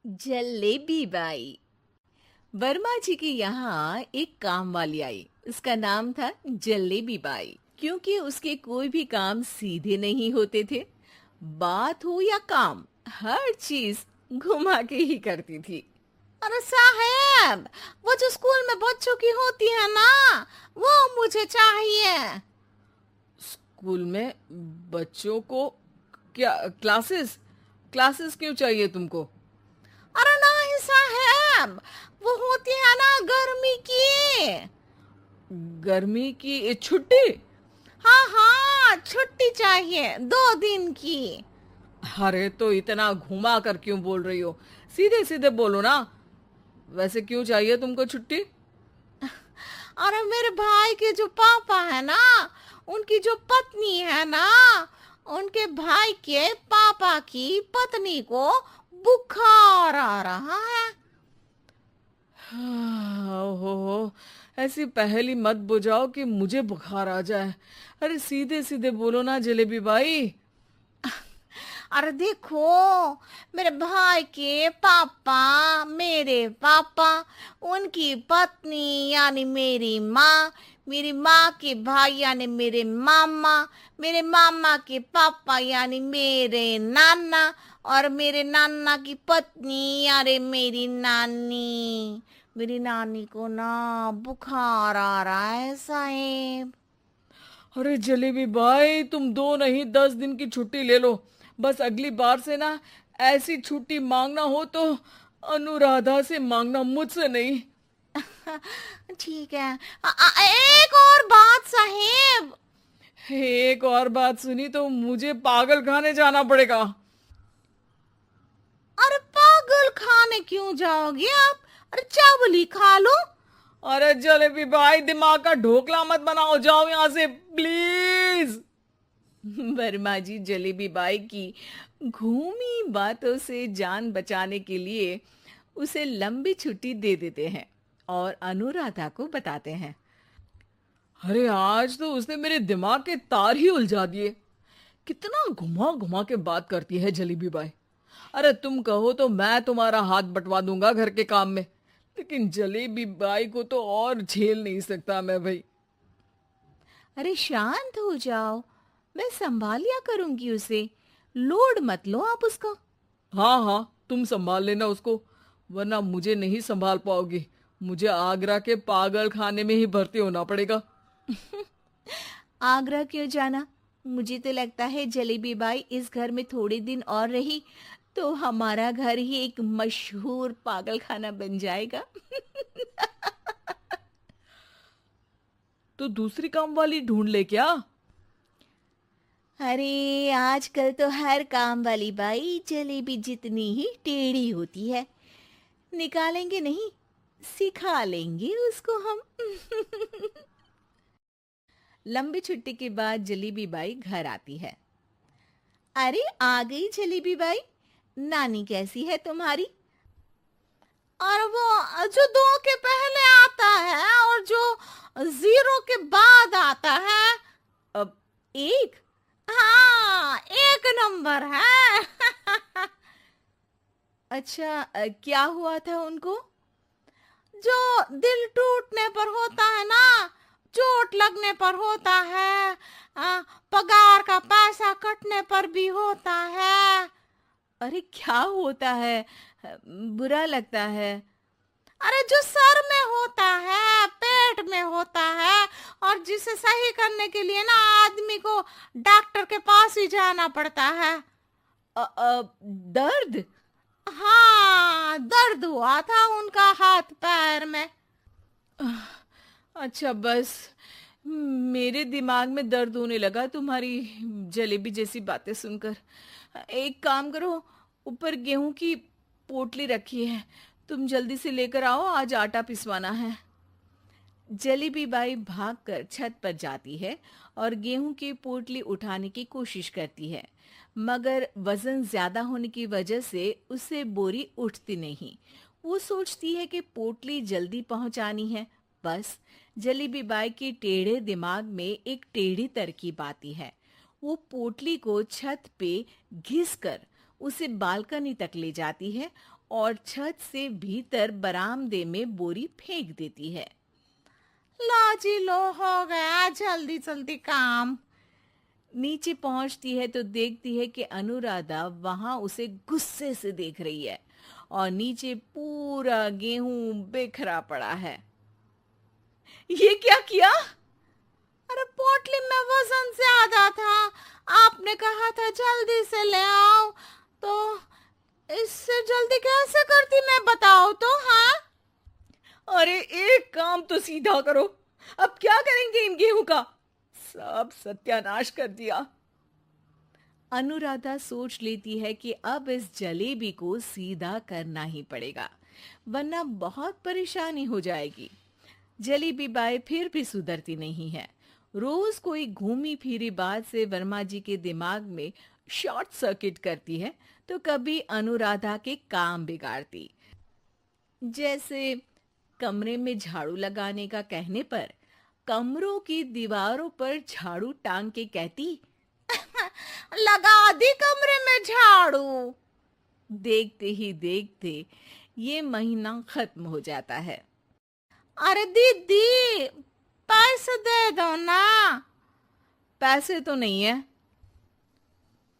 Jalebi by. Verma जी के यहाँ एक काम वाली आई। उसका नाम था जलेबी बाई, क्योंकि उसके कोई भी काम सीधे नहीं होते थे। बात हो या काम, हर चीज घुमा के ही करती थी। अरे साहब, वो जो स्कूल में बच्चों की होती है ना, वो मुझे चाहिए। स्कूल में बच्चों को क्या? क्लासेस क्लासेस क्यों चाहिए तुमको? अरे नहीं साहब, वो होती है ना गर्मी की। गर्मी की छुट्टी? हाँ हाँ, छुट्टी चाहिए 2 दिन की। अरे तो इतना घुमा कर क्यों बोल रही हो? सीधे सीधे बोलो ना। वैसे क्यों चाहिए तुमको छुट्टी? अरे मेरे भाई के जो पापा है ना, उनकी जो पत्नी है ना, उनके भाई के पापा की पत्नी को बुखार आ रहा है। ओहो, ऐसी पहेली मत बुझाओ कि मुझे बुखार आ जाए। अरे सीधे सीधे बोलो ना जलेबी बाई। अरे देखो, मेरे भाई के पापा, मेरे पापा, उनकी पत्नी यानी मेरी माँ के भाई यानी मेरे मामा के पापा यानी मेरे नाना, और मेरे नाना की पत्नी यानी मेरी नानी को ना बुखार आ रहा है साहेब। अरे जलेबी भाई, तुम 2 नहीं 10 दिन की छुट्टी ले लो। बस अगली बार से ना ऐसी छुट्टी मांगना हो तो अनुराधा से मांगना, मुझसे नहीं। ठीक है। एक और बात साहेब। एक और बात सुनी तो मुझे पागल खाने जाना पड़ेगा। अरे पागल खाने क्यों जाओगे आप? अरे चावल ही खा लो। अरे जलेबी भाई, दिमाग का ढोकला मत बनाओ, जाओ यहाँ से प्लीज। वर्मा जी जलेबी बाई की घूमी बातों से जान बचाने के लिए उसे लंबी छुट्टी दे देते हैं और अनुराधा को बताते हैं। अरे आज तो उसने मेरे दिमाग के तार ही उलझा दिए। कितना घुमा घुमा के बात करती है जलेबी बाई। अरे तुम कहो तो मैं तुम्हारा हाथ बंटवा दूंगा घर के काम में, लेकिन जलेबी बाई को तो और झेल नहीं सकता मैं भाई। अरे शांत हो जाओ, मैं संभाल लिया करूंगी उसे। लोड मत लो आप उसका। हाँ हाँ, तुम संभाल लेना उसको, वरना मुझे नहीं संभाल पाओगी। मुझे आगरा के पागल खाने में ही भर्ती होना पड़ेगा। आगरा क्यों जाना? मुझे तो लगता है जलेबी बाई इस घर में थोड़े दिन और रही तो हमारा घर ही एक मशहूर पागल खाना बन जाएगा। तो दूसरी काम वाली ढूंढ ले क्या? अरे आजकल तो हर काम वाली बाई जलेबी जितनी ही टेढ़ी होती है। निकालेंगे नहीं, सिखा लेंगे उसको हम। लंबी छुट्टी के बाद जलेबी बाई घर आती है। अरे आ गई जलेबी बाई, नानी कैसी है तुम्हारी? और वो जो 2 के पहले आता है और जो 0 के बाद आता है। अब 1। हाँ, 1 नंबर है। अच्छा, क्या हुआ था उनको? जो दिल टूटने पर होता है ना, चोट लगने पर होता है, पगार का पैसा कटने पर भी होता है। अरे क्या होता है? बुरा लगता है। अरे जो सर में होता है, पेट में होता है, और जिसे सही करने के लिए ना आदमी को डॉक्टर के पास ही जाना पड़ता है। दर्द? हाँ, दर्द हुआ था उनका हाथ पैर में। अच्छा बस, मेरे दिमाग में दर्द होने लगा तुम्हारी जलेबी जैसी बातें सुनकर। एक काम करो, ऊपर गेहूं की पोटली रखी है, तुम जल्दी से लेकर आओ, आज आटा पिसवाना है। जलेबी बाई भागकर छत पर जाती है और गेहूं की पोटली उठाने की कोशिश करती है, मगर वजन ज्यादा होने की वजह से उससे बोरी उठती नहीं। वो सोचती है कि पोटली जल्दी पहुंचानी है। बस जलेबी बाई के टेढ़े दिमाग में एक टेढ़ी तरकीब आती है। वो पोटली को छत पे घिस कर उसे बालकनी तक ले जाती है और छत से भीतर बरामदे में बोरी फेंक देती है। लो जी लो, हो गया जल्दी जल्दी काम। नीचे पहुंचती है तो देखती है कि अनुराधा वहां उसे गुस्से से देख रही है और नीचे पूरा गेहूं बिखरा पड़ा है। ये क्या किया? अरे पोटली में वजन ज्यादा था, आपने कहा था जल्दी से ले आओ, तो इससे जल्दी कैसे करती मैं बताओ तो। हाँ, अरे एक काम तो सीधा करो, अब क्या करेंगे इन गेहूं का? सब सत्यानाश कर दिया। अनुराधा सोच लेती है कि अब इस जलेबी को सीधा करना ही पड़ेगा, वरना बहुत परेशानी हो जाएगी। जलेबी बाई फिर भी सुधरती नहीं है। रोज कोई घूमी फिरी बात से वर्मा जी के दिमाग में शॉर्ट सर्किट करती है, तो कभी अनुराधा के काम बिगाड़ती। जैसे कमरे में झाड़ू लगाने का कहने पर कमरों की दीवारों पर झाड़ू टांग के कहती, लगा दी कमरे में झाड़ू। देखते ही देखते ये महीना खत्म हो जाता है। अरे दीदी, पैसे दे दो ना। पैसे तो नहीं है।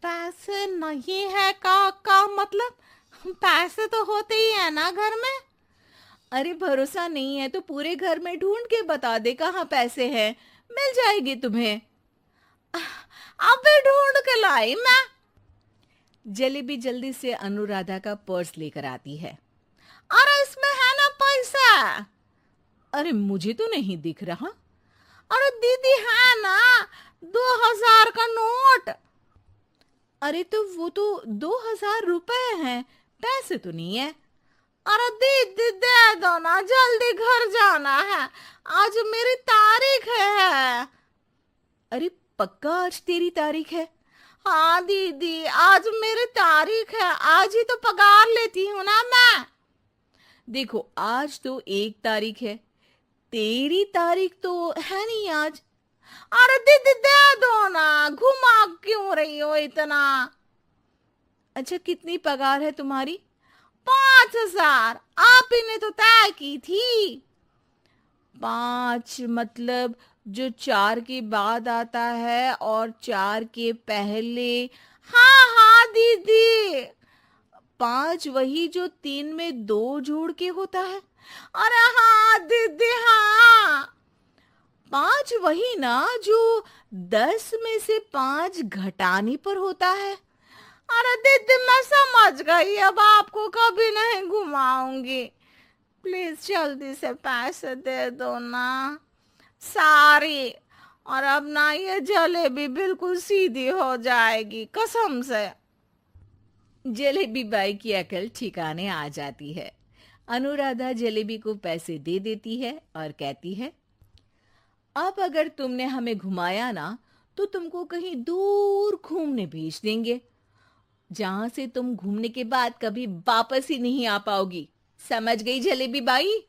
पैसे नहीं है का मतलब? पैसे तो होते ही है ना घर में। अरे भरोसा नहीं है तो पूरे घर में ढूंढ के बता दे कहाँ पैसे हैं, मिल जाएगी तुम्हें। अभी ढूंढ के लाई मैं। जलेबी जल्दी से अनुराधा का पर्स लेकर आती है। अरे इसमें है ना पैसा। अरे मुझे तो नहीं दिख रहा। अरे दीदी है ना, 2000 का नोट। अरे तो वो तो 2000 रुपए हैं, पैसे तो नहीं है। अरे दीदी दे दो ना, जल्दी घर जाना है, आज मेरी तारीख है। अरे पक्का आज तेरी तारीख है? हाँ दीदी, आज मेरी तारीख है, आज ही तो पगार लेती हूँ ना मैं। देखो आज तो 1 तारीख है, तेरी तारीख तो है नहीं आज। अरे दीदी दे दो ना, घुमा क्यों रही हो इतना। अच्छा कितनी पगार है तुम्हारी? 5000, आप ही ने तो तय की थी। 5 मतलब जो 4 के बाद आता है और 4 के पहले। हाँ हाँ दीदी। 5 वही जो 3 में 2 जोड़ के होता है। अरे हाँ दीदी हाँ। 5 वही ना जो 10 में से 5 घटाने पर होता है। अरे दीदी मैं समझ गई, अब आपको कभी नहीं घुमाऊंगी। प्लीज जल्दी से पैसे दे दो ना, सारी। और अब ना ये जलेबी बिल्कुल सीधी हो जाएगी कसम से। जलेबी बाई की अकल ठिकाने आ जाती है। अनुराधा जलेबी को पैसे दे देती है और कहती है, अब अगर तुमने हमें घुमाया ना तो तुमको कहीं दूर घूमने भेज देंगे, जहां से तुम घूमने के बाद कभी वापस ही नहीं आ पाओगी। समझ गई जलेबी बाई?